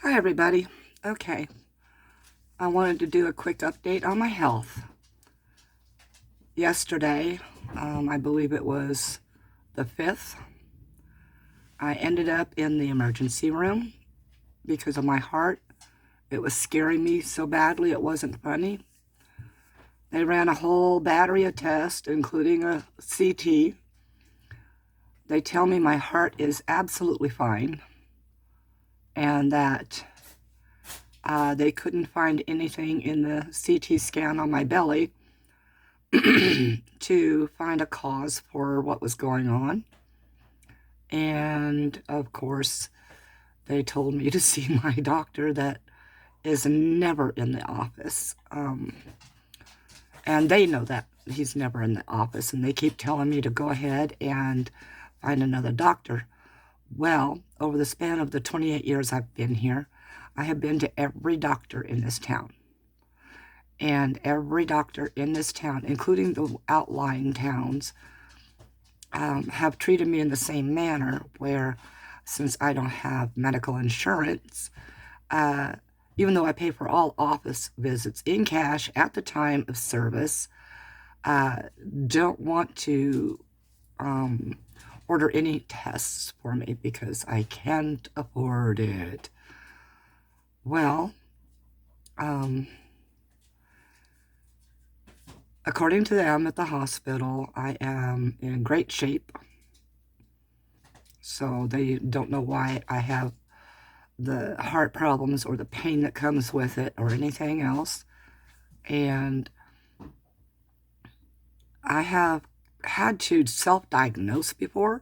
Hi everybody. Okay, I wanted to do a quick update on my health. Yesterday, I believe it was the 5th, I ended up in the emergency room because of my heart. It was scaring me so badly it wasn't funny. They ran a whole battery of tests, including a CT. They tell me my heart is absolutely fine and that they couldn't find anything in the CT scan on my belly to find a cause for what was going on. And of course, they told me to see my doctor that is never in the office. And they know that he's never in the office, and they keep telling me to go ahead and find another doctor. Well, over the span of the 28 years I've been here, I have been to every doctor in this town. And every doctor in this town, including the outlying towns, have treated me in the same manner, where since I don't have medical insurance, even though I pay for all office visits in cash at the time of service, don't want to order any tests for me because I can't afford it. Well, according to them at the hospital, I am in great shape. So they don't know why I have the heart problems or the pain that comes with it or anything else. And I have had to self-diagnose before.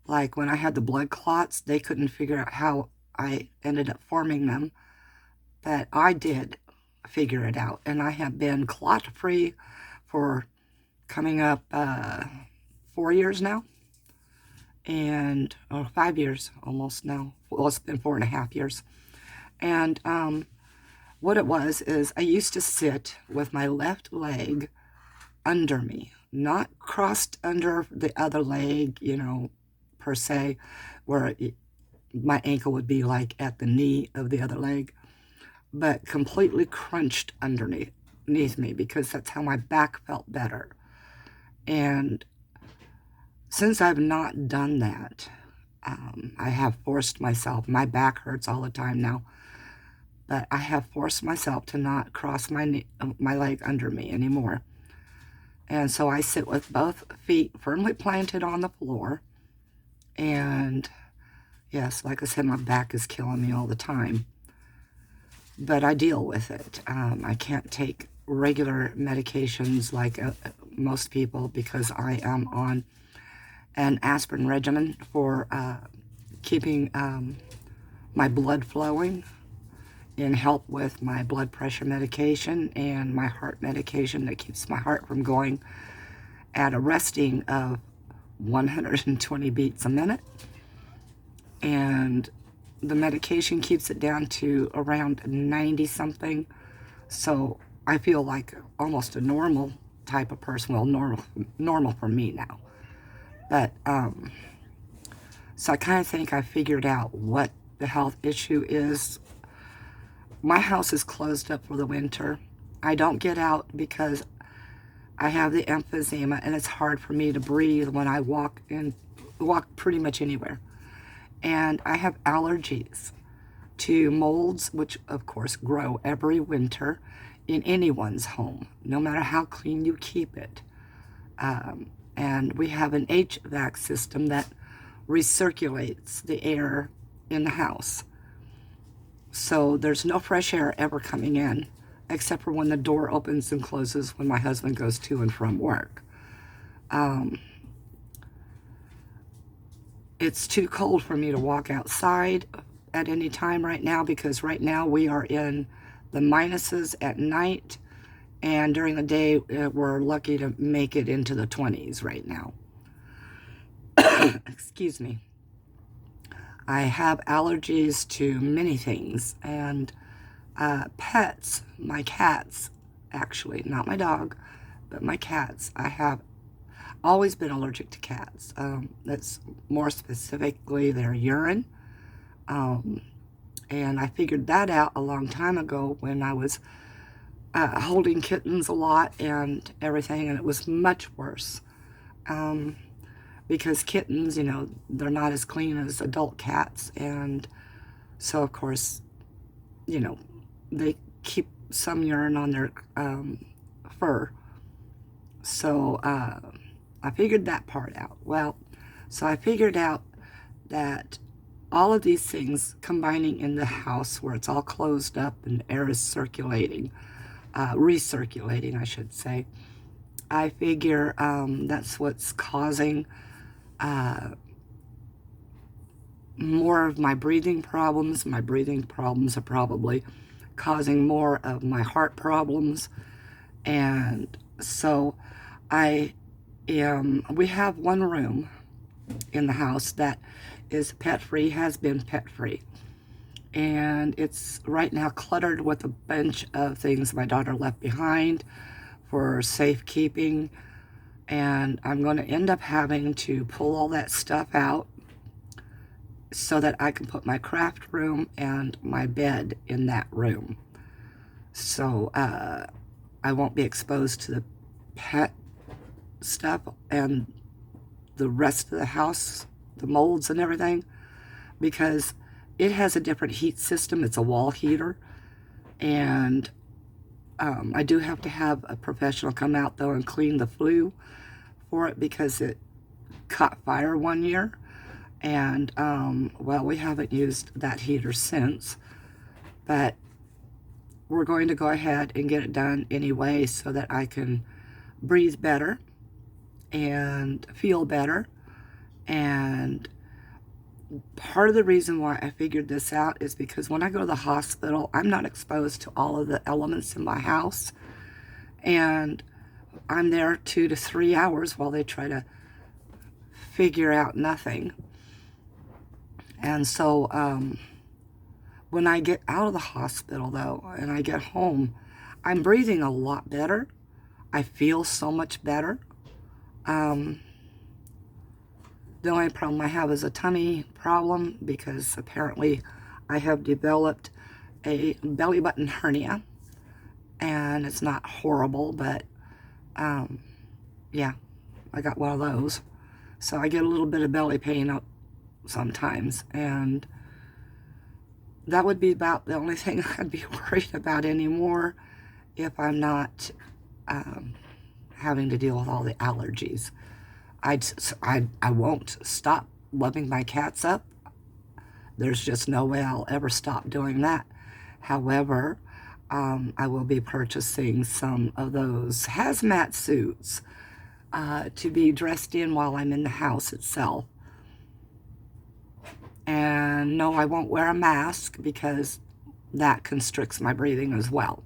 Like when I had the blood clots, they couldn't figure out how I ended up forming them. But I did figure it out. And I have been clot-free for coming up 4 years now. And 5 years almost now. Well, it's been 4.5 years. And what it was is I used to sit with my left leg under me, not crossed under the other leg, per se, where my ankle would be like at the knee of the other leg, but completely crunched underneath me because that's how my back felt better. And since I've not done that, I have forced myself. My back hurts all the time now, but I have forced myself to not cross my leg under me anymore. And so I sit with both feet firmly planted on the floor. And yes, like I said, my back is killing me all the time. But I deal with it. I can't take regular medications like most people because I am on an aspirin regimen for keeping my blood flowing, in help with my blood pressure medication and my heart medication that keeps my heart from going at a resting of 120 beats a minute. And the medication keeps it down to around 90 something. So I feel like almost a normal type of person. Well, normal for me now. But so I kind of think I figured out what the health issue is. My house is closed up for the winter. I don't get out because I have the emphysema and it's hard for me to breathe when I walk pretty much anywhere. And I have allergies to molds, which of course grow every winter in anyone's home, no matter how clean you keep it. And we have an HVAC system that recirculates the air in the house. So there's no fresh air ever coming in, except for when the door opens and closes when my husband goes to and from work. It's too cold for me to walk outside at any time right now because right now we are in the minuses at night, and during the day we're lucky to make it into the 20s right now. Excuse me. I have allergies to many things, and pets, my cats, actually, not my dog, but my cats. I have always been allergic to cats. That's more specifically their urine. And I figured that out a long time ago when I was holding kittens a lot and everything, and it was much worse. Because kittens, you know, they're not as clean as adult cats, and so of course, you know, they keep some urine on their fur. So I figured that part out. Well, so I figured out that all of these things combining in the house where it's all closed up and air is circulating, recirculating, I should say. I figure that's what's causing more of my breathing problems. My breathing problems are probably causing more of my heart problems. And so we have one room in the house that is pet-free, has been pet-free. And it's right now cluttered with a bunch of things my daughter left behind for safekeeping. And I'm going to end up having to pull all that stuff out so that I can put my craft room and my bed in that room. So I won't be exposed to the pet stuff and the rest of the house, the molds and everything, because it has a different heat system. It's a wall heater, and I do have to have a professional come out though and clean the flue for it because it caught fire one year. And well, we haven't used that heater since, but we're going to go ahead and get it done anyway so that I can breathe better and feel better. And part of the reason why I figured this out is because when I go to the hospital, I'm not exposed to all of the elements in my house, and I'm there 2 to 3 hours while they try to figure out nothing. And so when I get out of the hospital though and I get home, I'm breathing a lot better. I feel so much better. The only problem I have is a tummy problem because apparently I have developed a belly button hernia, and it's not horrible, but yeah, I got one of those. So I get a little bit of belly pain up sometimes, and that would be about the only thing I'd be worried about anymore if I'm not having to deal with all the allergies. I won't stop loving my cats up. There's just no way I'll ever stop doing that. However, I will be purchasing some of those hazmat suits to be dressed in while I'm in the house itself. And no, I won't wear a mask because that constricts my breathing as well.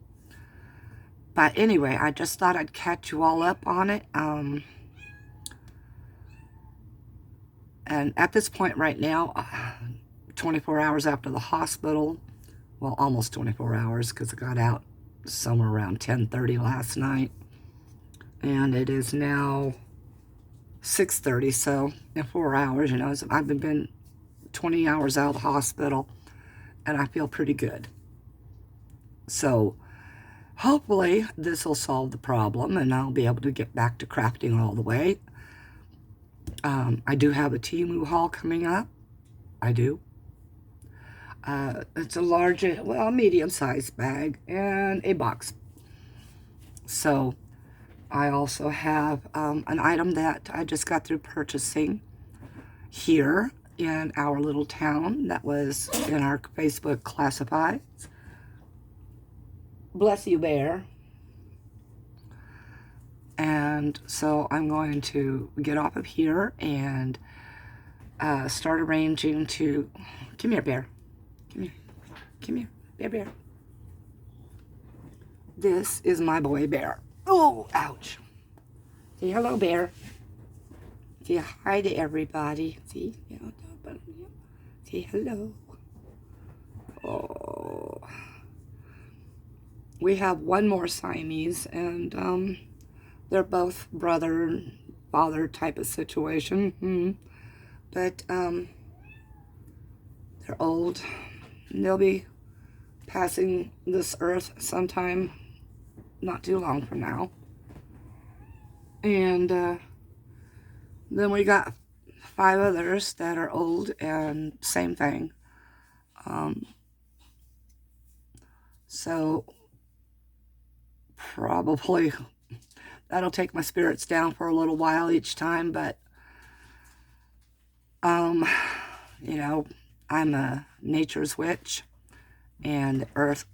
But anyway, I just thought I'd catch you all up on it. And at this point right now, 24 hours after the hospital, well, almost 24 hours because I got out somewhere around 10:30 last night. And it is now 6:30, so in 4 hours, you know, I've been 20 hours out of the hospital, and I feel pretty good. So hopefully this will solve the problem, and I'll be able to get back to crafting all the way. I do have a Temu haul coming up. I do. It's a large, well, medium-sized bag and a box. So I also have an item that I just got through purchasing here in our little town that was in our Facebook classifieds. Bless you, Bear. And so I'm going to get off of here and start arranging to... Come here, Bear. Come here. Come here. Bear, Bear. This is my boy, Bear. Oh, ouch. Say hello, Bear. Say hi to everybody. See? Say hello. Oh. We have one more Siamese, and they're both brother and father type of situation. But they're old. they'll be passing this earth sometime not too long from now. And then we got 5 others that are old and same thing. So probably that'll take my spirits down for a little while each time, but you know, I'm a nature's witch, and the earth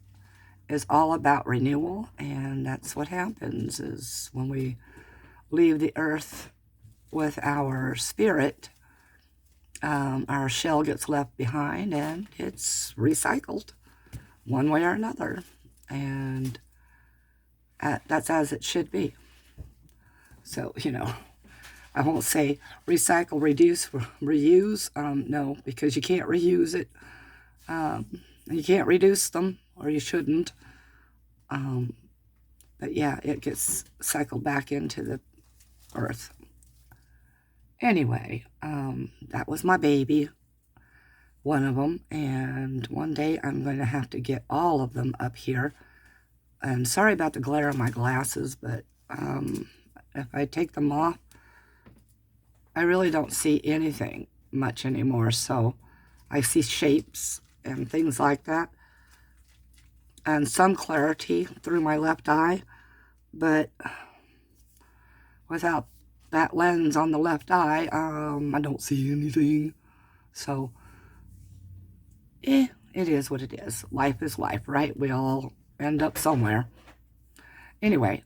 is all about renewal, and that's what happens is when we leave the earth with our spirit, our shell gets left behind and it's recycled one way or another, and that's as it should be. So, you know, I won't say recycle, reduce, reuse. No, because you can't reuse it. You can't reduce them, or you shouldn't. But yeah, it gets cycled back into the earth. Anyway, that was my baby, one of them. And one day I'm going to have to get all of them up here. And sorry about the glare on my glasses, but if I take them off, I really don't see anything much anymore. So I see shapes and things like that, and some clarity through my left eye, but without that lens on the left eye, I don't see anything. So it is what it is. Life is life, right? We all end up somewhere. Anyway,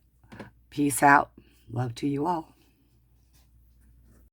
peace out. Love to you all.